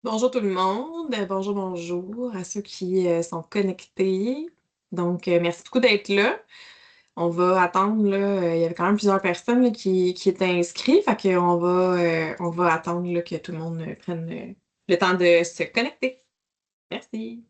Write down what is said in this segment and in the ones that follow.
Bonjour tout le monde, bonjour, bonjour à ceux qui, sont connectés. Donc, merci beaucoup d'être là. On va attendre là, il y avait quand même plusieurs personnes là qui étaient inscrits, fait on va attendre là que tout le monde, prenne, le temps de se connecter. Merci.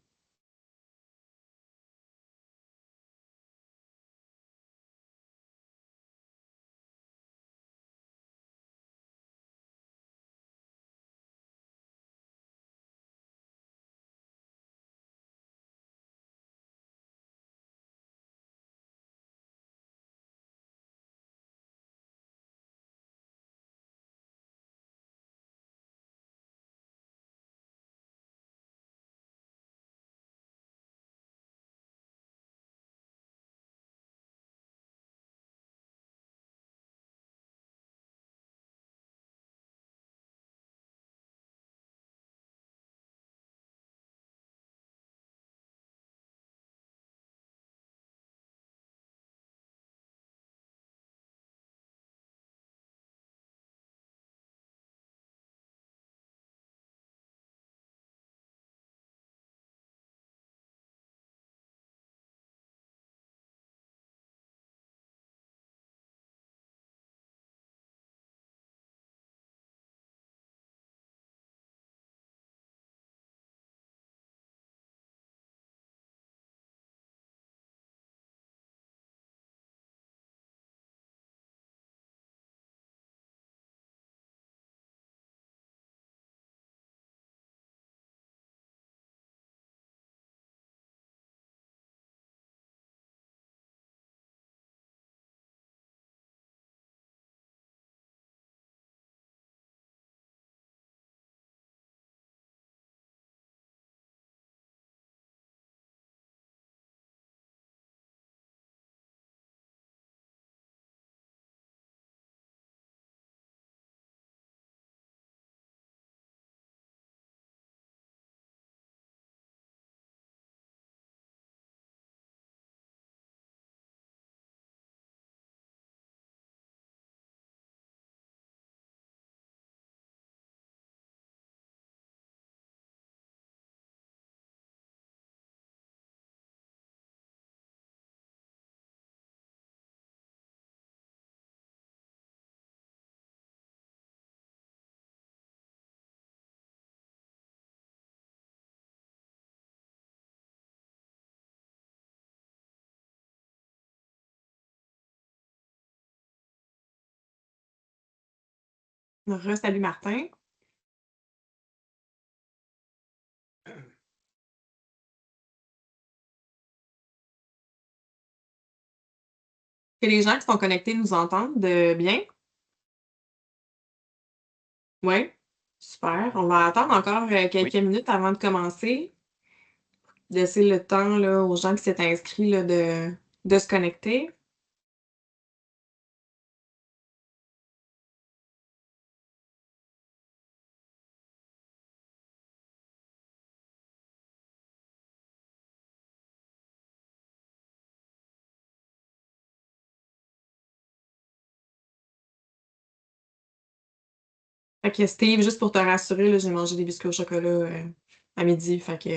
Salut Martin. Que les gens qui sont connectés nous entendent, bien? Oui? Super. On va attendre encore, Oui. quelques minutes avant de commencer. Laisser le temps là aux gens qui s'étaient inscrits là de se connecter. Fait que Steve, juste pour te rassurer, là, j'ai mangé des biscuits au chocolat, à midi, fait que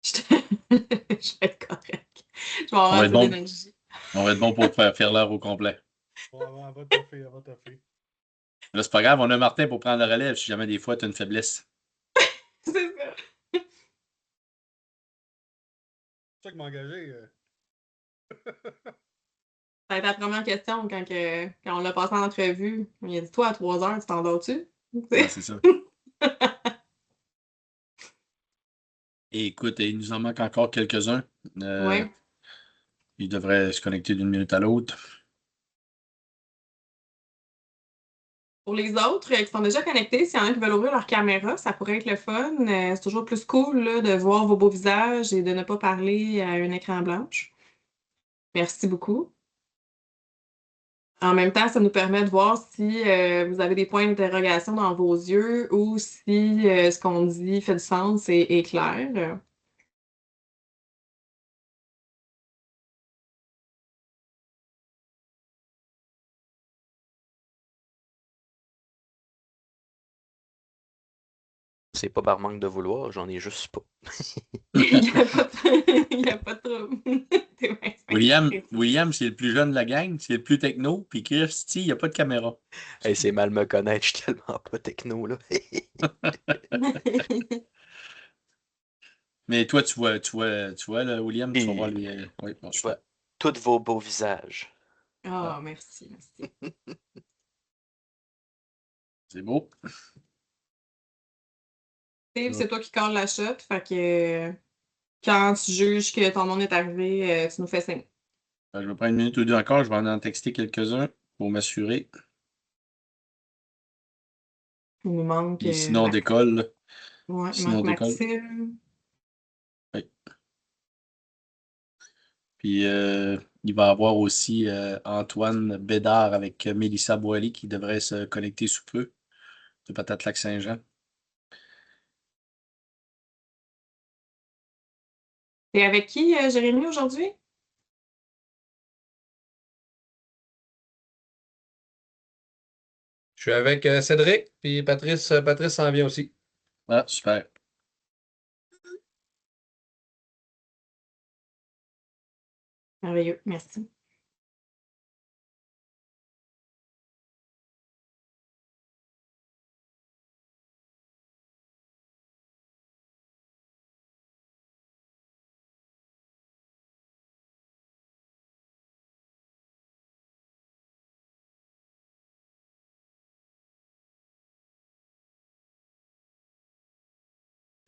je je vais être correcte. Je vais On avoir va être assez bon. d'énergie. On va être bon pour faire l'heure au complet. Ouais, ouais, elle va toffer, elle va toffer. Là, c'est pas grave, on a Martin pour prendre le relève si jamais des fois tu as une faiblesse. C'est ça. C'est ça que m'engager. Ça a été la première question quand on l'a passé en entrevue. Il a dit: «Toi, à 3 heures, tu t'endors-tu?» Ouais, c'est ça. Et écoute, il nous en manque encore quelques-uns. Euh, Ouais. Ils devraient se connecter d'une minute à l'autre. Pour les autres, qui sont déjà connectés, s'il y en a qui veulent ouvrir leur caméra, ça pourrait être le fun. C'est toujours plus cool, là, de voir vos beaux visages et de ne pas parler à un écran blanche. Merci beaucoup. En même temps, ça nous permet de voir si, vous avez des points d'interrogation dans vos yeux ou si, ce qu'on dit fait du sens et est clair. c'est pas par manque de vouloir, j'en ai juste pas. Il n'y a pas de, il y a pas de trouble. T'es bien William, fin. William, c'est le plus jeune de la gang, c'est le plus techno, puis Christy, il n'y a pas de caméra. Hey, c'est mal me connaître, je suis tellement pas techno, là. Mais toi, là, William, tu vas voir Et les. Oui, bon, je super. vois tous vos beaux visages. Ah, merci, merci. C'est beau. Steve, c'est toi qui calls la shot, fait que quand tu juges que ton monde est arrivé, tu nous fais signe. Je vais prendre une minute ou deux encore, je vais en texter quelques-uns pour m'assurer. Il nous manque Et sinon, on décolle. Ouais, il Sinon, manque on décolle. Maxime. Oui. Puis, il va y avoir aussi Antoine Bédard avec Mélissa Boily qui devrait se connecter sous peu de Patate-Lac-Saint-Jean. T'es avec qui, Jérémy, aujourd'hui? Je suis avec Cédric, puis Patrice s'en vient aussi. Ah, super. Merveilleux, merci.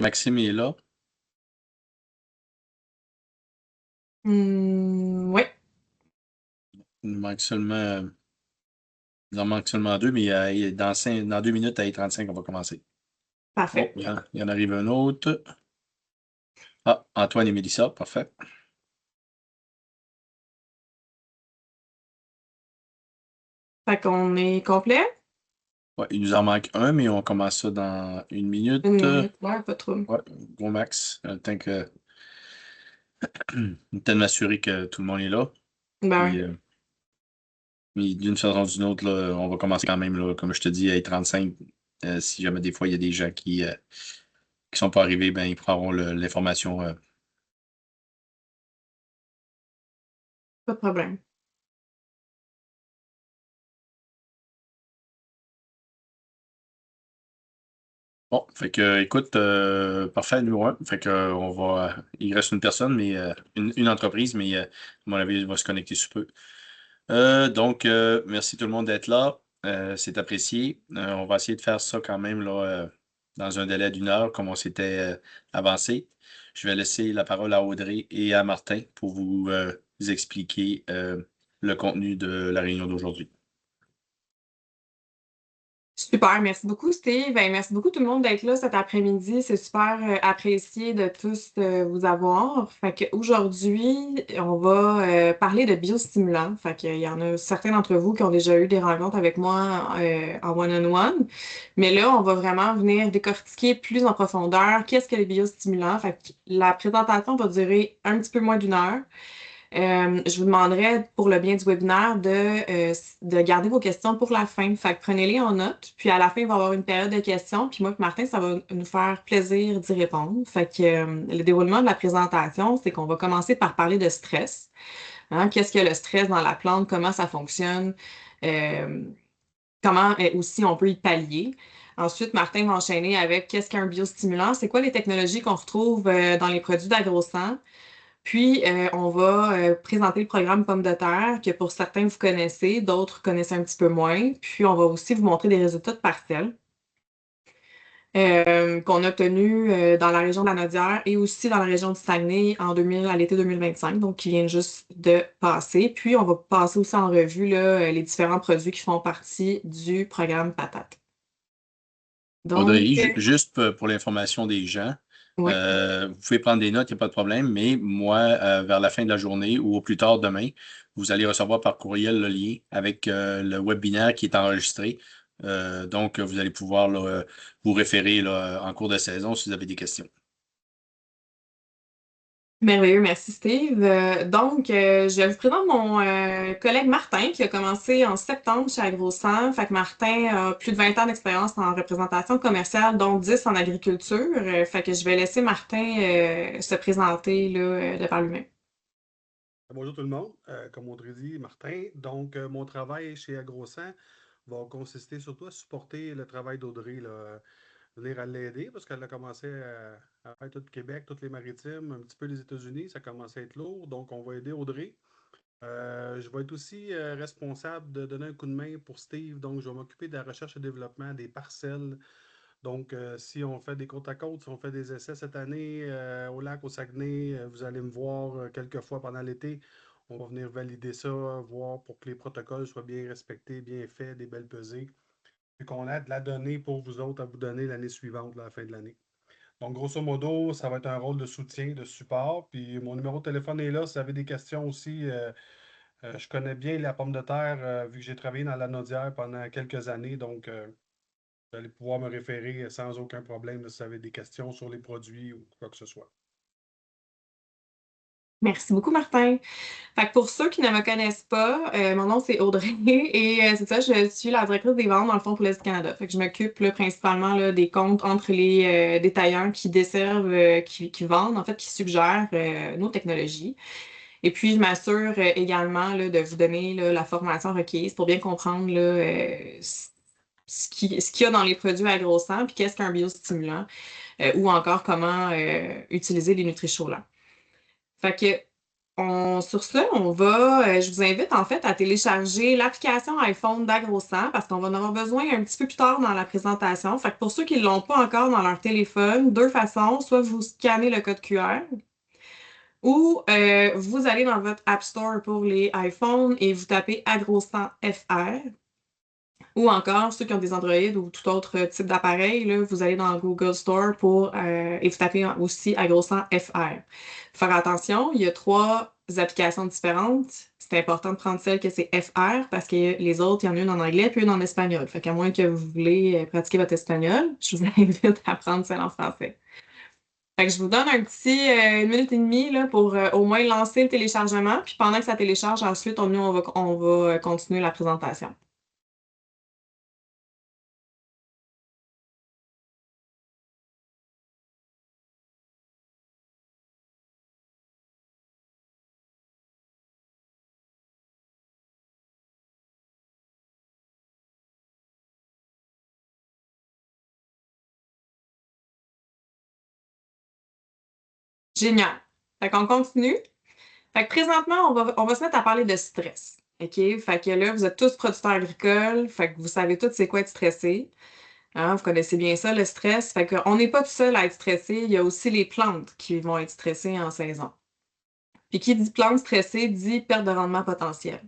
Maxime est là. Ouais, Il en manque seulement deux, mais dans 2 minutes à 35, on va commencer. Oh, parfait. il y en arrive un autre. Ah, Antoine et Mélissa, parfait. Fait qu'on est complet? Ouais, il nous en manque un, mais on commence ça dans une minute. Une minute, ouais, pas trop. Ouais, gros max. Le temps de m'assurer que tout le monde est là. Ben Puis, ouais. mais d'une façon ou d'une autre, là, on va commencer quand même, là, comme je te dis, à 35. Si jamais des fois il y a des gens qui sont pas arrivés, ben ils prendront l'information. Pas de problème. Bon, fait que, écoute, parfait, numéro un. Fait que, il reste une personne, mais une entreprise, mais à mon avis, il va se connecter sous peu. Donc, merci tout le monde d'être là. C'est apprécié. On va essayer de faire ça quand même là, dans un délai d'1 heure, comme on s'était avancé. Je vais laisser la parole à Audrey et à Martin pour vous expliquer le contenu de la réunion d'aujourd'hui. Super, merci beaucoup, Steve. Ben, merci beaucoup tout le monde d'être là cet après-midi. C'est super apprécié de tous vous avoir. Fait qu'aujourd'hui, on va parler de biostimulants. Fait qu'il y en a certains d'entre vous qui ont déjà eu des rencontres avec moi en one-on-one. Mais là, on va vraiment venir décortiquer plus en profondeur qu'est-ce que les biostimulants. Fait que la présentation va durer un petit peu moins d'1 heure. Je vous demanderais, pour le bien du webinaire, de garder vos questions pour la fin. Fait que prenez-les en note. Puis à la fin, il va y avoir une période de questions. Puis moi et Martin, ça va nous faire plaisir d'y répondre. Fait que le déroulement de la présentation, c'est qu'on va commencer par parler de stress. Hein? Qu'est-ce que le stress dans la plante? Comment ça fonctionne? Euh, comment aussi on peut y pallier? Ensuite, Martin va enchaîner avec qu'est-ce qu'un biostimulant? C'est quoi les technologies qu'on retrouve dans les produits d'AgroSan? Puis, on va présenter le programme Pomme de terre, que pour certains, vous connaissez, d'autres connaissent un petit peu moins. Puis, on va aussi vous montrer des résultats de partiels qu'on a obtenus dans la région de la Nodière et aussi dans la région du Saguenay à l'été 2025, donc qui vient juste de passer. Puis, on va passer aussi en revue là, les différents produits qui font partie du programme Patate. Audrey, Donc, juste pour l'information des gens, oui. vous pouvez prendre des notes, il n'y a pas de problème, mais moi, vers la fin de la journée ou au plus tard demain, vous allez recevoir par courriel le lien avec le webinaire qui est enregistré. Donc, vous allez pouvoir là, vous référer là, en cours de saison si vous avez des questions. Merveilleux, merci Steve. Je vous présente mon collègue Martin qui a commencé en septembre chez AgroSang. Fait que Martin a plus de 20 ans d'expérience en représentation commerciale, dont 10 en agriculture. Fait que je vais laisser Martin se présenter là, de par lui-même. Bonjour tout le monde, comme Audrey dit, Martin. Donc, mon travail chez AgroSang va consister surtout à supporter le travail d'Audrey, là, venir à l'aider parce qu'elle a commencé à faire tout le Québec, toutes les maritimes, un petit peu les États-Unis, ça commençait à être lourd. Donc, on va aider Audrey. Je vais être aussi responsable de donner un coup de main pour Steve. Donc, je vais m'occuper de la recherche et développement des parcelles. Donc, si on fait des côtes à côte, si on fait des essais cette année au lac, au Saguenay, vous allez me voir quelques fois pendant l'été. On va venir valider ça, voir pour que les protocoles soient bien respectés, bien faits, des belles pesées. Et qu'on ait de la donnée pour vous autres à vous donner l'année suivante, là, à la fin de l'année. Donc, grosso modo, ça va être un rôle de soutien, de support. Puis, mon numéro de téléphone est là. Si vous avez des questions aussi, je connais bien la pomme de terre, vu que j'ai travaillé dans la Naudière pendant quelques années. Donc, vous allez pouvoir me référer sans aucun problème là, si vous avez des questions sur les produits ou quoi que ce soit. Merci beaucoup, Martin. Fait que pour ceux qui ne me connaissent pas, mon nom c'est Audrey et c'est ça, je suis la directrice des ventes dans le Fonds pour l'Est du Canada. Fait que je m'occupe là, principalement là, des comptes entre les détaillants qui desservent, qui vendent, en fait, qui suggèrent nos technologies. Et puis, je m'assure également là, de vous donner là, la formation requise pour bien comprendre là, ce qu'il y a dans les produits AgroSang, puis qu'est-ce qu'un biostimulant, ou encore comment utiliser les nutri-chauds. Fait que sur ce, je vous invite en fait à télécharger l'application iPhone d'AgroSang parce qu'on va en avoir besoin un petit peu plus tard dans la présentation. Fait que pour ceux qui ne l'ont pas encore dans leur téléphone, deux façons, soit vous scannez le code QR ou vous allez dans votre App Store pour les iPhones et vous tapez AgroSang FR. Ou encore, ceux qui ont des Android ou tout autre type d'appareil, là, vous allez dans Google Store et vous tapez aussi AgroSang FR. Faire attention, il y a 3 applications différentes. C'est important de prendre celle que c'est FR parce que les autres, il y en a une en anglais puis une en espagnol. Fait qu'à moins que vous voulez pratiquer votre espagnol, je vous invite à prendre celle en français. Fait que je vous donne un petit 1 minute et demie là, pour au moins lancer le téléchargement. Puis pendant que ça télécharge, ensuite, on va continuer la présentation. Génial. Fait qu'on continue. Fait que présentement, on va se mettre à parler de stress. OK? Fait que là, vous êtes tous producteurs agricoles. Fait que vous savez tous c'est quoi être stressé. Hein? Vous connaissez bien ça, le stress. Fait qu'on n'est pas tout seul à être stressé. Il y a aussi les plantes qui vont être stressées en saison. Puis qui dit plante stressée dit perte de rendement potentiel.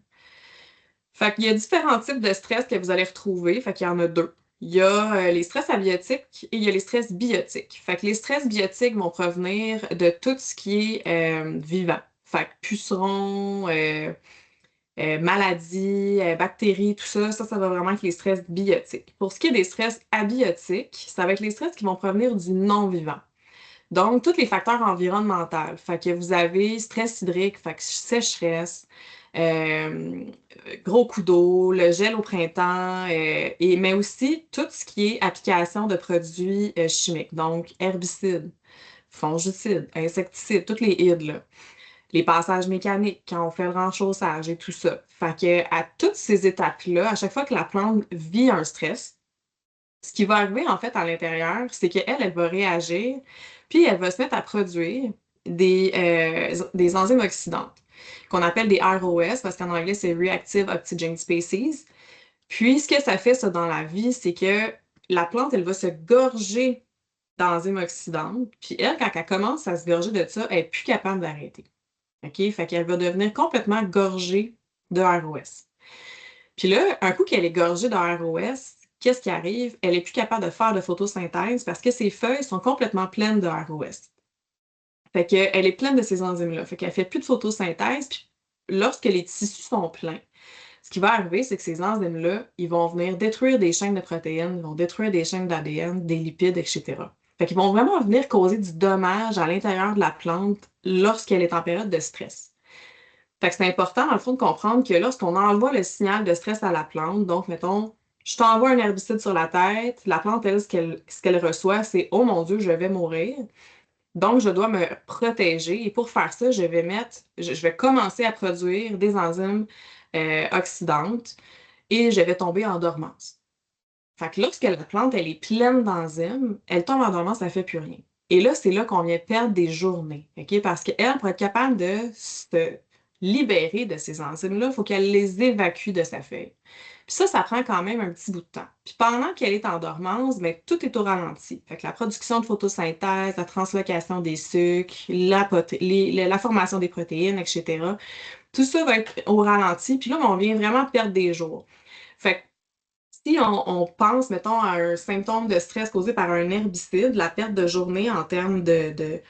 Fait qu'il y a différents types de stress que vous allez retrouver. Fait qu'il y en a 2. Il y a les stress abiotiques et il y a les stress biotiques. Fait que les stress biotiques vont provenir de tout ce qui est vivant. Fait que pucerons, maladies, bactéries, tout ça, ça va vraiment être les stress biotiques. Pour ce qui est des stress abiotiques, ça va être les stress qui vont provenir du non-vivant. Donc, tous les facteurs environnementaux. Fait que vous avez stress hydrique, fait que sécheresse, euh, gros coup d'eau, le gel au printemps, mais aussi tout ce qui est application de produits chimiques. Donc, herbicides, fongicides, insecticides, toutes les ides, là. Les passages mécaniques, quand on fait le renchaussage et tout ça. Fait que à toutes ces étapes-là, à chaque fois que la plante vit un stress, ce qui va arriver en fait à l'intérieur, c'est qu'elle, elle va réagir, puis elle va se mettre à produire des enzymes oxydantes, qu'on appelle des ROS, parce qu'en anglais, c'est Reactive Oxygen Species. Puis, ce que ça fait, ça, dans la vie, c'est que la plante, elle va se gorger d'enzymes oxydantes, puis elle, quand elle commence à se gorger de ça, elle n'est plus capable d'arrêter. OK? Fait qu'elle va devenir complètement gorgée de ROS. Puis là, un coup qu'elle est gorgée de ROS, qu'est-ce qui arrive? Elle n'est plus capable de faire de photosynthèse parce que ses feuilles sont complètement pleines de ROS. Fait qu'elle est pleine de ces enzymes-là. Fait qu'elle ne fait plus de photosynthèse. Puis lorsque les tissus sont pleins, ce qui va arriver, c'est que ces enzymes-là, ils vont venir détruire des chaînes de protéines, ils vont détruire des chaînes d'ADN, des lipides, etc. Fait qu'ils vont vraiment venir causer du dommage à l'intérieur de la plante lorsqu'elle est en période de stress. Fait que c'est important, dans le fond, de comprendre que lorsqu'on envoie le signal de stress à la plante, donc, mettons, je t'envoie un herbicide sur la tête, la plante, elle, ce qu'elle reçoit, c'est oh mon Dieu, je vais mourir. Donc, je dois me protéger. Et pour faire ça, je vais commencer à produire des enzymes oxydantes et je vais tomber en dormance. Fait que lorsque la plante, elle est pleine d'enzymes, elle tombe en dormance, ça ne fait plus rien. Et là, c'est là qu'on vient perdre des journées, OK? Parce qu'elle, pour être capable de se libérer de ces enzymes-là, il faut qu'elle les évacue de sa feuille. Puis ça prend quand même un petit bout de temps. Puis pendant qu'elle est en dormance, bien, tout est au ralenti. Fait que la production de photosynthèse, la translocation des sucres, la formation des protéines, etc. Tout ça va être au ralenti. Puis là, on vient vraiment perdre des jours. Fait que si on pense, mettons, à un symptôme de stress causé par un herbicide, la perte de journée en termes de, de-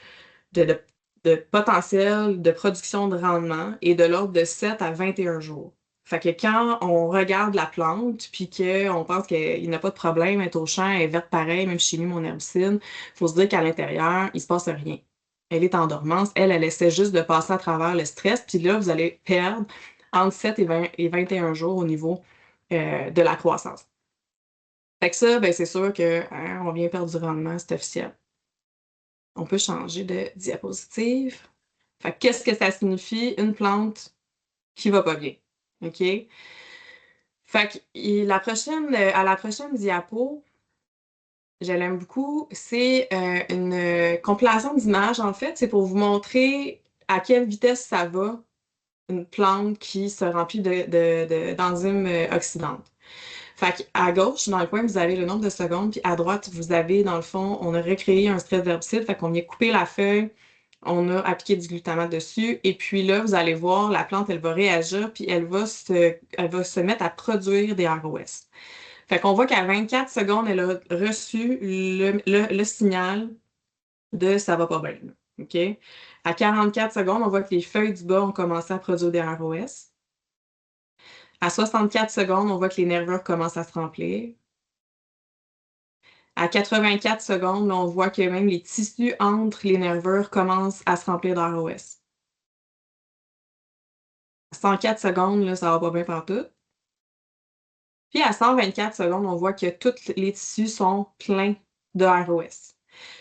de potentiel de production de rendement est de l'ordre de 7 à 21 jours. Fait que quand on regarde la plante, puis qu'on pense qu'il n'y a pas de problème, elle est au champ, elle est verte pareil, même si j'ai mis mon herbicide, il faut se dire qu'à l'intérieur, il ne se passe rien. Elle est en dormance, elle essaie juste de passer à travers le stress, puis là, vous allez perdre entre 7 et 21 jours au niveau de la croissance. Fait que ça, ben, c'est sûr qu'on vient perdre du rendement, c'est officiel. On peut changer de diapositive. Fait que qu'est-ce que ça signifie? Une plante qui va pas bien. OK? Fait que à la prochaine diapo, je l'aime beaucoup, c'est une compilation d'images, en fait. C'est pour vous montrer à quelle vitesse ça va, une plante qui se remplit d'enzymes oxydantes. Fait qu'à gauche, dans le coin, vous avez le nombre de secondes, puis à droite, vous avez, dans le fond, on a recréé un stress d'herbicide, fait qu'on vient couper la feuille, on a appliqué du glutamate dessus, et puis là, vous allez voir, la plante, elle va réagir, puis elle va se mettre à produire des ROS. Fait qu'on voit qu'à 24 secondes, elle a reçu le signal de ça va pas bien. OK? À 44 secondes, on voit que les feuilles du bas ont commencé à produire des ROS. À 64 secondes, on voit que les nervures commencent à se remplir. À 84 secondes, là, on voit que même les tissus entre les nervures commencent à se remplir d'ROS. À 104 secondes, là, ça va pas bien partout. Puis à 124 secondes, on voit que tous les tissus sont pleins de ROS.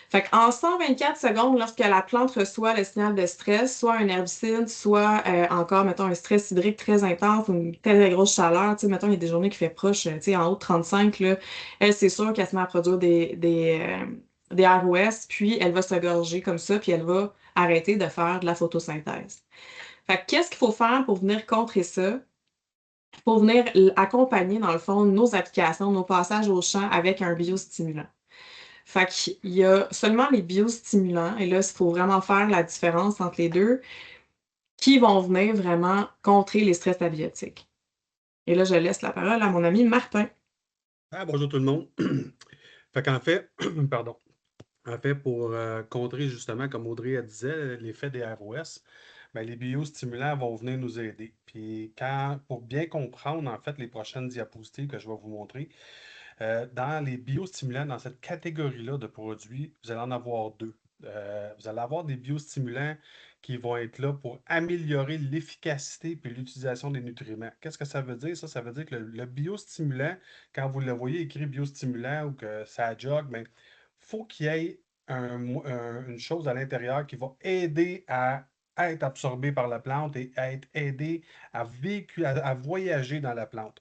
Fait qu'en 124 secondes, lorsque la plante reçoit le signal de stress, soit un herbicide, soit encore, mettons, un stress hydrique très intense, une très grosse chaleur, tu sais, mettons, il y a des journées qui fait proche, tu sais, en haut de 35, là, elle, c'est sûr qu'elle se met à produire des ROS, puis elle va se gorger comme ça, puis elle va arrêter de faire de la photosynthèse. Fait que qu'est-ce qu'il faut faire pour venir contrer ça? Pour venir accompagner, dans le fond, nos applications, nos passages au champ avec un biostimulant. Fait qu'il y a seulement les biostimulants, et là, il faut vraiment faire la différence entre les deux, qui vont venir vraiment contrer les stress abiotiques. Et là, je laisse la parole à mon ami Martin. Bonjour tout le monde. Fait qu'en fait, pardon. En fait, pour contrer justement, comme Audrey elle disait, l'effet des ROS, ben, les biostimulants vont venir nous aider. Puis pour bien comprendre, en fait, les prochaines diapositives que je vais vous montrer, dans les biostimulants, dans cette catégorie-là de produits, vous allez en avoir deux. Vous allez avoir des biostimulants qui vont être là pour améliorer l'efficacité puis l'utilisation des nutriments. Qu'est-ce que ça veut dire? Ça veut dire que le biostimulant, quand vous le voyez écrit biostimulant ou que ça jog, il faut qu'il y ait une chose à l'intérieur qui va aider à être absorbé par la plante et à être aidé à voyager dans la plante.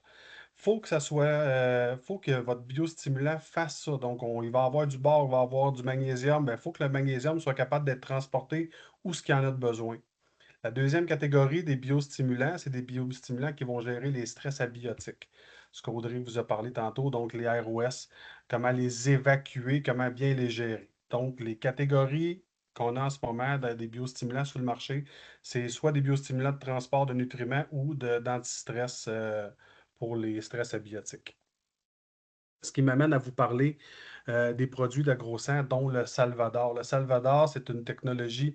Faut que ça soit, faut que votre biostimulant fasse ça. Donc, il va avoir du bore, il va avoir du magnésium. Il faut que le magnésium soit capable d'être transporté où ce qu'il en a de besoin. La deuxième catégorie des biostimulants, c'est des biostimulants qui vont gérer les stress abiotiques. Ce qu'Audrey vous a parlé tantôt, donc les ROS, comment les évacuer, comment bien les gérer. Donc, les catégories qu'on a en ce moment des biostimulants sur le marché, c'est soit des biostimulants de transport de nutriments ou d'antistress pour les stress abiotiques. Ce qui m'amène à vous parler des produits d'AgroSan, dont le Salvador. Le Salvador, c'est une technologie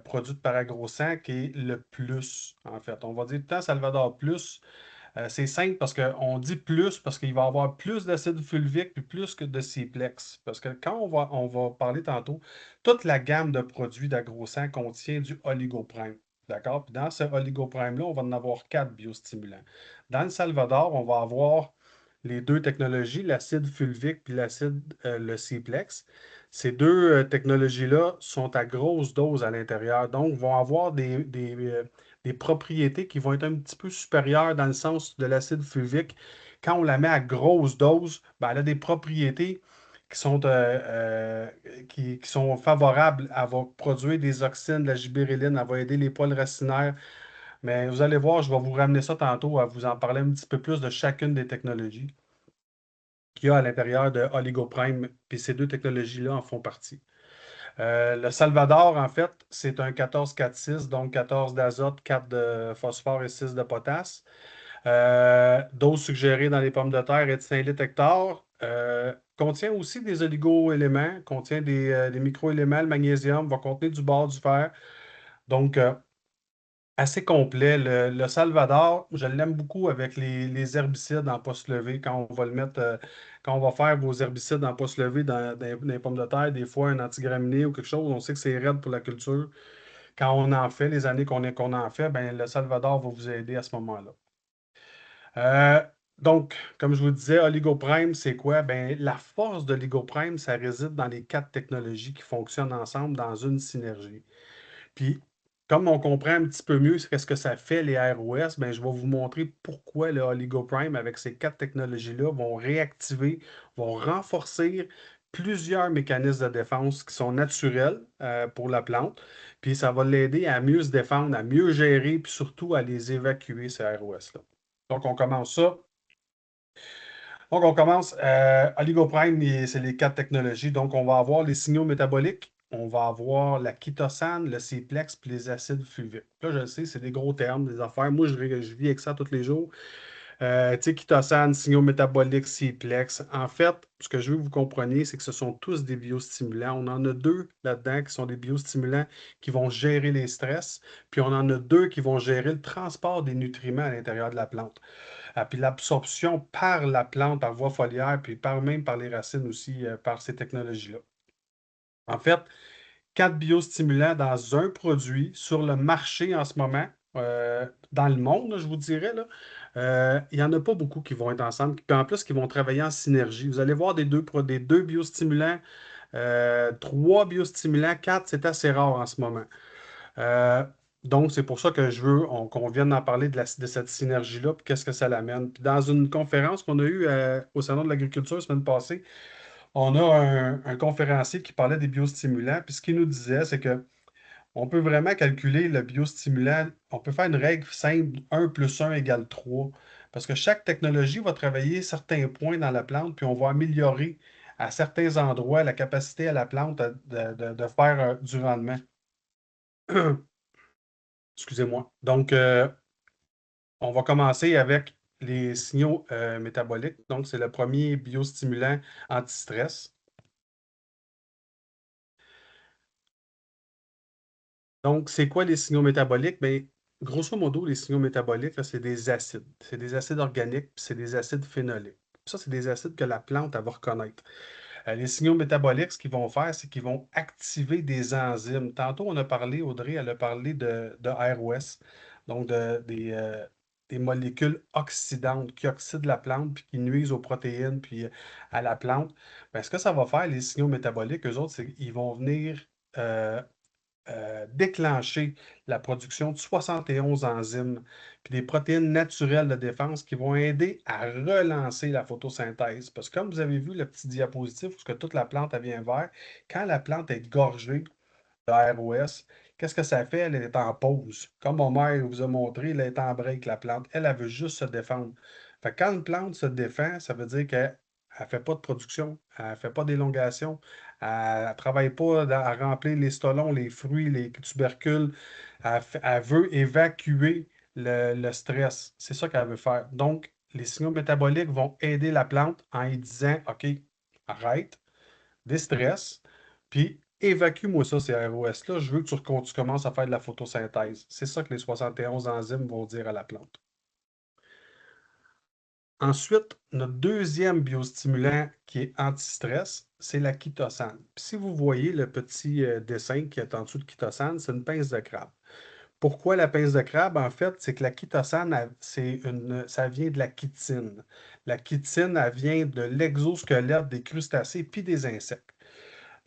produite par AgroSan qui est le plus, en fait. On va dire tout le temps Salvador Plus. C'est simple parce qu'on dit plus parce qu'il va y avoir plus d'acide fulvique puis plus que de C-plex. Parce que quand on va parler tantôt, toute la gamme de produits d'AgroSan contient du oligoprime. D'accord? Puis dans ce oligoprime-là, on va en avoir 4 biostimulants. Dans le Salvador, on va avoir les deux technologies, l'acide fulvique puis le C-plex. Ces deux technologies-là sont à grosse dose à l'intérieur, donc vont avoir des propriétés qui vont être un petit peu supérieures dans le sens de l'acide fulvique. Quand on la met à grosse dose, ben, elle a des propriétés qui sont favorables. Elle va produire des auxines, de la gibberelline, elle va aider les poils racinaires. Mais vous allez voir, je vais vous ramener ça tantôt à vous en parler un petit peu plus de chacune des technologies qu'il y a à l'intérieur de Oligoprime, puis ces deux technologies-là en font partie. Le Salvador, en fait, c'est un 14-4-6, donc 14 d'azote, 4 de phosphore et 6 de potasse. Dose suggérée dans les pommes de terre est de 5 litres hectare. Contient aussi des oligo-éléments, contient des micro-éléments. Le magnésium va contenir du bore, du fer. Donc, assez complet. Le Salvador, je l'aime beaucoup avec les herbicides en poste levé. Quand on va le mettre, quand on va faire vos herbicides en poste levé dans les pommes de terre, des fois un antigraminé ou quelque chose, on sait que c'est raide pour la culture. Quand on en fait, les années qu'on en fait, ben, le Salvador va vous aider à ce moment-là. Donc, comme je vous disais, Oligoprime, c'est quoi? Ben, la force de l'Oligoprime, ça réside dans les 4 technologies qui fonctionnent ensemble dans une synergie. Puis, comme on comprend un petit peu mieux qu'est-ce que ça fait les ROS, ben, je vais vous montrer pourquoi le Oligoprime, avec ces 4 technologies-là, vont réactiver, vont renforcer plusieurs mécanismes de défense qui sont naturels pour la plante. Puis, ça va l'aider à mieux se défendre, à mieux gérer, puis surtout à les évacuer, ces ROS-là. Donc, on commence ça. Donc, on commence. Oligoprime, c'est les 4 technologies. Donc, on va avoir les signaux métaboliques, on va avoir la chitosane, le C-plex, puis les acides fulviques. Là, je le sais, c'est des gros termes, des affaires. Moi, je vis avec ça tous les jours. Tu sais, chitosane, signaux métaboliques, C-plex. En fait, ce que je veux que vous compreniez, c'est que ce sont tous des biostimulants. On en a 2 là-dedans qui sont des biostimulants qui vont gérer les stress, puis on en a 2 qui vont gérer le transport des nutriments à l'intérieur de la plante. Puis l'absorption par la plante, par voie foliaire, puis même par les racines aussi, par ces technologies-là. En fait, 4 biostimulants dans un produit sur le marché en ce moment, dans le monde, là, je vous dirais, là, il n'y en a pas beaucoup qui vont être ensemble, puis en plus qui vont travailler en synergie. Vous allez voir des deux biostimulants, 3 biostimulants, 4, c'est assez rare en ce moment. Donc, c'est pour ça que je veux qu'on vienne en parler de cette synergie-là, puis qu'est-ce que ça l'amène. Puis dans une conférence qu'on a eue au Salon de l'agriculture la semaine passée, on a un conférencier qui parlait des biostimulants, puis ce qu'il nous disait, c'est que on peut vraiment calculer le biostimulant. On peut faire une règle simple, 1 plus 1 égale 3, parce que chaque technologie va travailler certains points dans la plante, puis on va améliorer à certains endroits la capacité à la plante de faire du rendement. Excusez-moi. Donc, on va commencer avec les signaux métaboliques. Donc, c'est le premier biostimulant anti-stress. Donc, c'est quoi les signaux métaboliques? Bien, grosso modo, les signaux métaboliques, là, c'est des acides. C'est des acides organiques, puis c'est des acides phénoliques. Ça, c'est des acides que la plante, elle va reconnaître. Les signaux métaboliques, ce qu'ils vont faire, c'est qu'ils vont activer des enzymes. Tantôt, on a parlé, Audrey, elle a parlé de ROS, donc des molécules oxydantes qui oxydent la plante puis qui nuisent aux protéines puis à la plante. Ben, ce que ça va faire, les signaux métaboliques, eux autres, c'est qu'ils vont venir euh, déclencher la production de 71 enzymes puis des protéines naturelles de défense qui vont aider à relancer la photosynthèse. Parce que comme vous avez vu le petit diapositive où toute la plante elle vient vert, quand la plante est gorgée de ROS, qu'est-ce que ça fait? Elle est en pause. Comme mon mère vous a montré, elle est en break, la plante. Elle veut juste se défendre. Fait que quand une plante se défend, ça veut dire qu'elle ne fait pas de production, elle ne fait pas d'élongation, elle ne travaille pas à remplir les stolons, les fruits, les tubercules. Elle veut évacuer le stress. C'est ça qu'elle veut faire. Donc, les signaux métaboliques vont aider la plante en lui disant, OK, arrête, déstresse, puis évacue-moi ça, ces ROS-là. Je veux que tu commences à faire de la photosynthèse. C'est ça que les 71 enzymes vont dire à la plante. Ensuite, notre deuxième biostimulant qui est anti-stress, c'est la chitosan. Puis si vous voyez le petit dessin qui est en dessous de chitosan, c'est une pince de crabe. Pourquoi la pince de crabe? En fait, c'est que la chitosan, ça vient de la chitine. La chitine, elle vient de l'exosquelette des crustacés puis des insectes.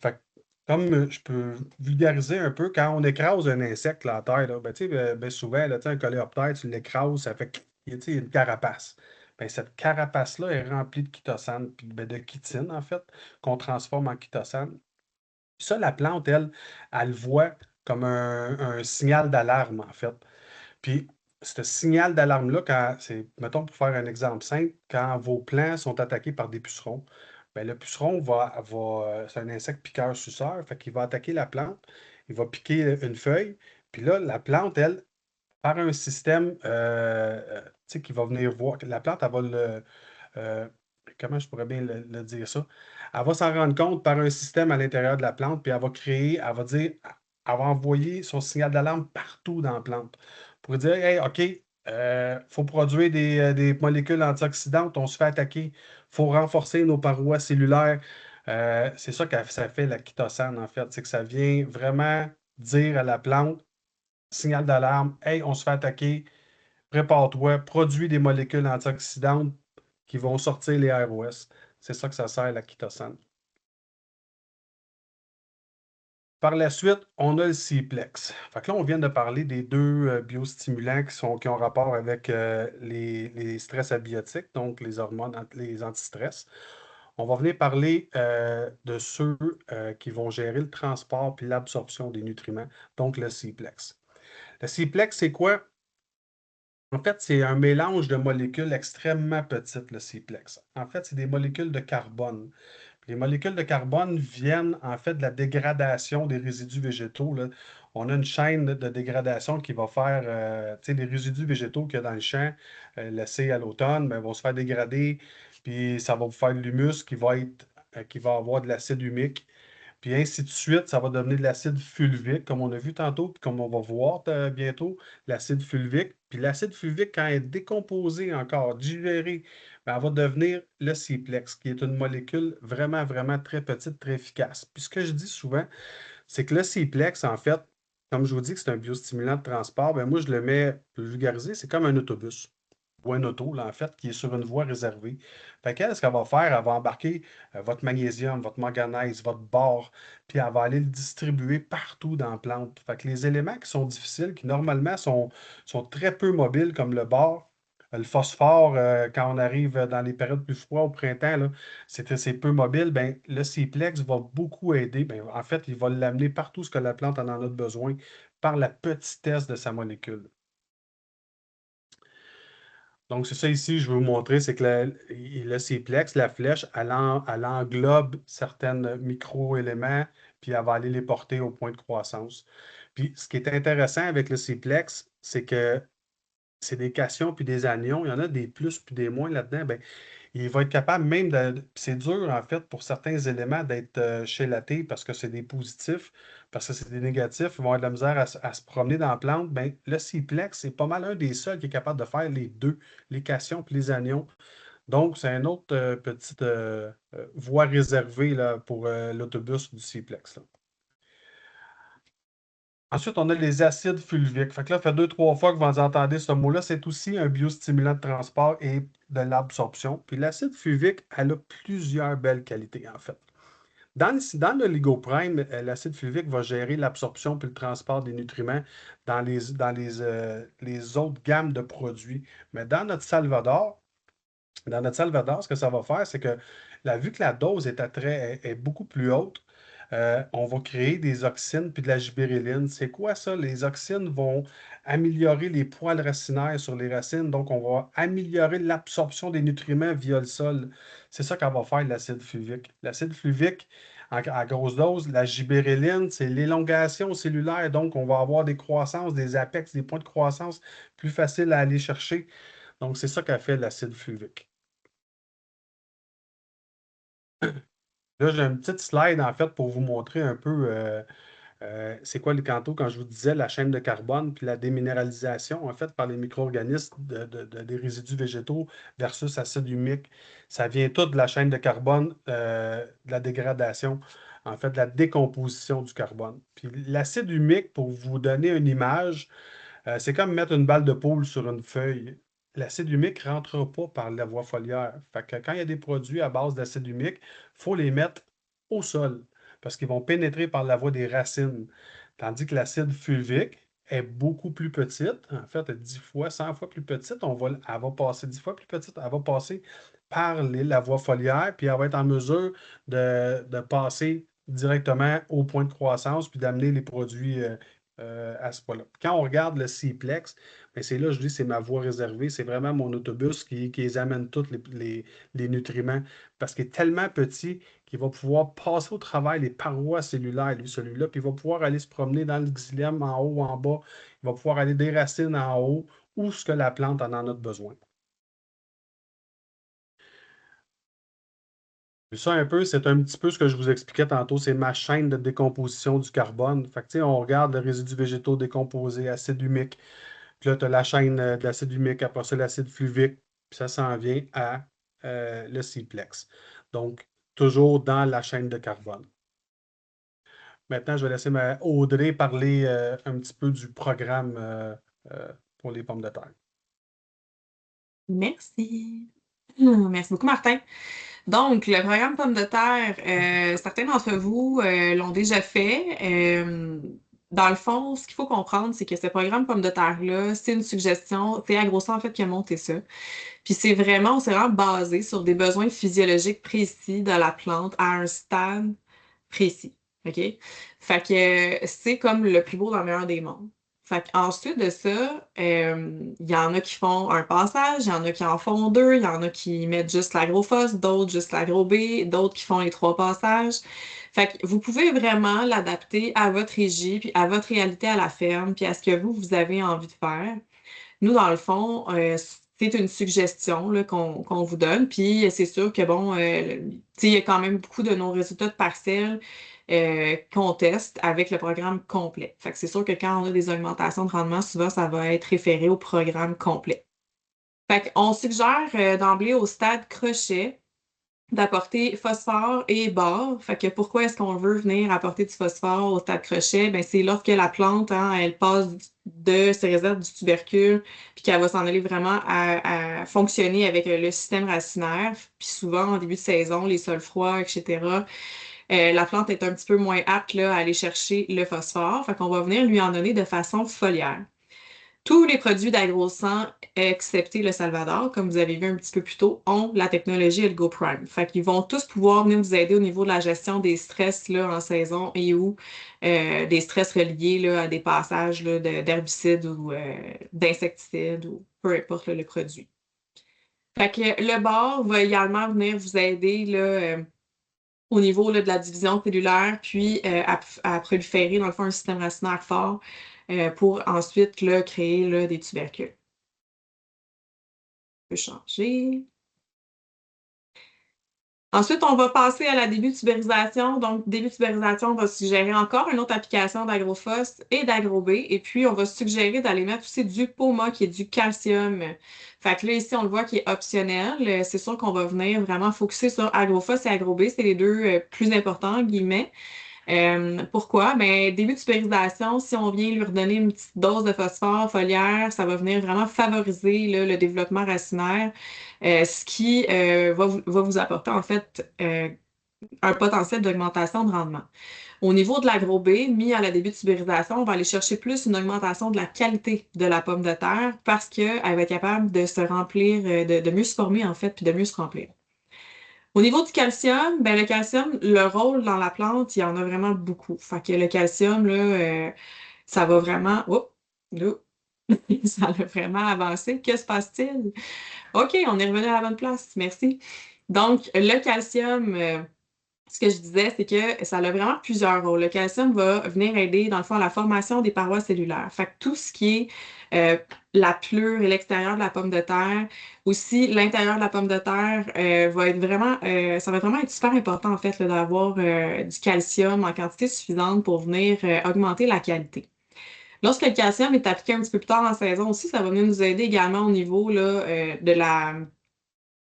Fait que, comme je peux vulgariser un peu, quand on écrase un insecte là, à terre, là, ben, tu sais, ben souvent, là, tu sais, un coléoptère, tu l'écrases, ça fait tu sais, il y a une carapace. Ben, cette carapace-là est remplie de chitosan, puis ben, de chitine, en fait, qu'on transforme en chitosan. Ça, la plante, elle le voit comme un signal d'alarme, en fait. Puis, ce signal d'alarme-là, mettons, pour faire un exemple simple, quand vos plants sont attaqués par des pucerons, ben, le puceron c'est un insecte piqueur-suceur, fait qu'il va attaquer la plante, il va piquer une feuille, puis là, la plante, elle, par un système, tu sais, qui va venir voir, la plante, elle va euh, comment je pourrais bien le dire ça? Elle va s'en rendre compte par un système à l'intérieur de la plante, puis elle va dire, elle va envoyer son signal d'alarme partout dans la plante pour dire, hey, OK, faut produire des molécules antioxydantes, on se fait attaquer, il faut renforcer nos parois cellulaires. C'est ça que ça fait la chitosan, en fait, c'est que ça vient vraiment dire à la plante, signal d'alarme, hey, on se fait attaquer, prépare-toi, produis des molécules antioxydantes qui vont sortir les ROS. C'est ça que ça sert, la chitosan. Par la suite, on a le C-Plex. Fait que là, on vient de parler des deux biostimulants qui ont rapport avec les stress abiotiques, donc les hormones, les antistress. On va venir parler de ceux qui vont gérer le transport puis l'absorption des nutriments, donc le C-Plex. Le C-Plex, c'est quoi? En fait, c'est un mélange de molécules extrêmement petites, le C-Plex. En fait, c'est des molécules de carbone. Les molécules de carbone viennent en fait de la dégradation des résidus végétaux, là. On a une chaîne de dégradation qui va faire, tu sais, les résidus végétaux qu'il y a dans le champ, laissés à l'automne, ben, vont se faire dégrader, puis ça va vous faire de l'humus qui va avoir de l'acide humique. Puis ainsi de suite, ça va devenir de l'acide fulvique, comme on a vu tantôt, puis comme on va voir bientôt, l'acide fulvique. Puis l'acide fulvique, quand elle est décomposée encore, digérée, ben, elle va devenir le C-Plex, qui est une molécule vraiment, vraiment très petite, très efficace. Puis ce que je dis souvent, c'est que le C-Plex, en fait, comme je vous dis que c'est un biostimulant de transport, ben moi, je le mets, pour le vulgariser, c'est comme un autobus ou un auto, là, en fait, qui est sur une voie réservée. Fait qu'elle, ce qu'elle va faire, elle va embarquer votre magnésium, votre manganèse, votre bore, puis elle va aller le distribuer partout dans la plante. Fait que les éléments qui sont difficiles, qui normalement sont très peu mobiles, comme le bore, le phosphore, quand on arrive dans les périodes plus froides au printemps, là, c'est peu mobile, ben, le C-Plex va beaucoup aider. Ben, en fait, il va l'amener partout ce que la plante en a besoin par la petitesse de sa molécule. Donc, c'est ça ici, je veux vous montrer, c'est que le C-Plex, la flèche, elle englobe certains micro-éléments, puis elle va aller les porter au point de croissance. Puis, ce qui est intéressant avec le C-Plex, c'est que c'est des cations puis des anions. Il y en a des plus puis des moins là-dedans. Ben, il va être capable même de. C'est dur, en fait, pour certains éléments d'être chélatés parce que c'est des positifs, parce que c'est des négatifs. Ils vont avoir de la misère à se promener dans la plante. Ben, le C-Plex, c'est pas mal un des seuls qui est capable de faire les deux, les cations puis les anions. Donc, c'est une autre petite voie réservée là, pour l'autobus du C-Plex, là. Ensuite, on a les acides fulviques. Fait que là, ça fait 2, 3 fois que vous entendez ce mot-là. C'est aussi un biostimulant de transport et de l'absorption. Puis l'acide fulvique, elle a plusieurs belles qualités, en fait. Dans l'oligoprime, l'acide fulvique va gérer l'absorption puis le transport des nutriments les autres gammes de produits. Mais dans notre Salvador, ce que ça va faire, c'est que vu que la dose est beaucoup plus haute, on va créer des auxines puis de la gibéréline. C'est quoi ça? Les auxines vont améliorer les poils racinaires sur les racines, donc on va améliorer l'absorption des nutriments via le sol. C'est ça qu'elle va faire l'acide fulvique. L'acide fulvique, à grosse dose, la gibéréline, c'est l'élongation cellulaire, donc on va avoir des croissances, des apex, des points de croissance plus faciles à aller chercher. Donc c'est ça qu'a fait l'acide fulvique. Là, j'ai une petite slide, en fait, pour vous montrer un peu C'est quoi tantôt quand je vous disais la chaîne de carbone puis la déminéralisation, en fait, par les micro-organismes des résidus végétaux versus acide humique. Ça vient tout de la chaîne de carbone, de la dégradation, en fait, de la décomposition du carbone. Puis l'acide humique, pour vous donner une image, c'est comme mettre une balle de poule sur une feuille. L'acide humique ne rentre pas par la voie foliaire. Fait que quand il y a des produits à base d'acide humique, il faut les mettre au sol parce qu'ils vont pénétrer par la voie des racines. Tandis que l'acide fulvique est beaucoup plus petite, en fait, 10 fois, 100 fois plus petite. Elle va passer 10 fois plus petite, elle va passer par la voie foliaire, puis elle va être en mesure de passer directement au point de croissance, puis d'amener les produits à ce point-là. Quand on regarde le Ciplex, ben c'est là, je dis, c'est ma voie réservée. C'est vraiment mon autobus qui les amène tous les nutriments parce qu'il est tellement petit qu'il va pouvoir passer au travail les parois cellulaires, lui, celui-là, puis il va pouvoir aller se promener dans le xylème en haut, en bas. Il va pouvoir aller des racines en haut, où ce que la plante en a besoin. Ça, un peu, c'est un petit peu ce que je vous expliquais tantôt, c'est ma chaîne de décomposition du carbone. Fait que, tu sais, on regarde les résidus végétaux décomposés, acide humique, puis là, tu as la chaîne de l'acide humique, après ça, l'acide fluvique, puis ça s'en vient à le Ciplex. Donc, toujours dans la chaîne de carbone. Maintenant, je vais laisser Audrey parler un petit peu du programme pour les pommes de terre. Merci. Merci beaucoup, Martin. Donc, le programme Pommes de terre, certains d'entre vous l'ont déjà fait. Dans le fond, ce qu'il faut comprendre, c'est que ce programme Pommes de terre-là, c'est une suggestion. C'est Agrosa, en fait, qui a monté ça. Puis c'est vraiment basé sur des besoins physiologiques précis de la plante à un stade précis. OK? Fait que c'est comme le plus beau dans le meilleur des mondes. Fait qu'ensuite de ça, il y en a qui font un passage, il y en a qui en font deux, il y en a qui mettent juste l'agro-phos, d'autres juste l'agro-B, d'autres qui font les 3 passages. Fait que vous pouvez vraiment l'adapter à votre régie, puis à votre réalité à la ferme, puis à ce que vous avez envie de faire. Nous, dans le fond, c'est une suggestion là, qu'on vous donne. Puis c'est sûr que, bon, il y a quand même beaucoup de nos résultats de parcelles qu'on teste avec le programme complet. Fait que c'est sûr que quand on a des augmentations de rendement, souvent, ça va être référé au programme complet. Fait qu'on suggère d'emblée au stade crochet d'apporter phosphore et bore. Fait que pourquoi est-ce qu'on veut venir apporter du phosphore au stade crochet? Ben, c'est lorsque la plante, hein, elle passe de ses réserves du tubercule, puis qu'elle va s'en aller vraiment à fonctionner avec le système racinaire. Puis souvent, en début de saison, les sols froids, etc., la plante est un petit peu moins apte là, à aller chercher le phosphore. Fait qu'on va venir lui en donner de façon foliaire. Tous les produits d'AgroSan, excepté le Salvador, comme vous avez vu un petit peu plus tôt, ont la technologie ElgoPrime. Fait qu'ils vont tous pouvoir venir vous aider au niveau de la gestion des stress là, en saison et ou des stress reliés là, à des passages là, d'herbicides ou d'insecticides ou peu importe là, le produit. Fait que le bord va également venir vous aider là, au niveau là, de la division cellulaire, puis à proliférer, dans le fond, un système racinaire fort pour ensuite là, créer là, des tubercules. On peut changer. Ensuite, on va passer à la début tubérisation. Donc, début tubérisation, on va suggérer encore une autre application d'AgroPhos et d'AgroB. Et puis, on va suggérer d'aller mettre aussi du POMA, qui est du calcium. Fait que là, ici, on le voit qui est optionnel. C'est sûr qu'on va venir vraiment focuser sur AgroPhos et AgroB. C'est les deux plus importants, guillemets. Pourquoi? Ben, début de tubérisation, si on vient lui redonner une petite dose de phosphore foliaire, ça va venir vraiment favoriser là, le développement racinaire, ce qui va vous apporter en fait un potentiel d'augmentation de rendement. Au niveau de l'agro-B, mis à la début de tubérisation, on va aller chercher plus une augmentation de la qualité de la pomme de terre parce qu'elle va être capable de se remplir, de mieux se former en fait, puis de mieux se remplir. Au niveau du calcium, ben le calcium, le rôle dans la plante, il y en a vraiment beaucoup. Fait que le calcium, là, ça va vraiment. Oh, là, ça a vraiment avancé. Que se passe-t-il? OK, on est revenu à la bonne place. Merci. Donc, le calcium, ce que je disais, c'est que ça a vraiment plusieurs rôles. Le calcium va venir aider, dans le fond, à la formation des parois cellulaires. Fait que tout ce qui est la pleure et l'extérieur de la pomme de terre, aussi l'intérieur de la pomme de terre, va être vraiment, ça va vraiment être super important, en fait, là, d'avoir du calcium en quantité suffisante pour venir augmenter la qualité. Lorsque le calcium est appliqué un petit peu plus tard en saison aussi, ça va venir nous aider également au niveau là,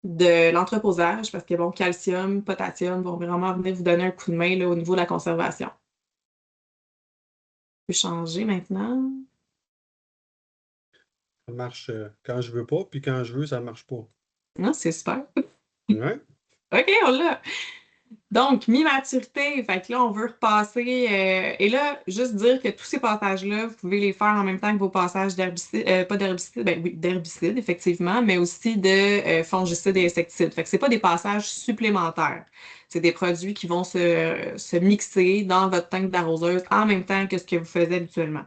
de l'entreposage, parce que bon, calcium, potassium vont vraiment venir vous donner un coup de main là, au niveau de la conservation. Je peux changer maintenant. Ça marche quand je veux pas, puis quand je veux, ça marche pas. Non, c'est super. Ouais. OK, on l'a. Donc, mi-maturité, fait que là, on veut repasser. Et là, juste dire que tous ces passages-là, vous pouvez les faire en même temps que vos passages d'herbicides, pas d'herbicides, ben oui, d'herbicides, effectivement, mais aussi de fongicides et insecticides. Fait que c'est pas des passages supplémentaires. C'est des produits qui vont se mixer dans votre tank d'arroseuse en même temps que ce que vous faisiez habituellement.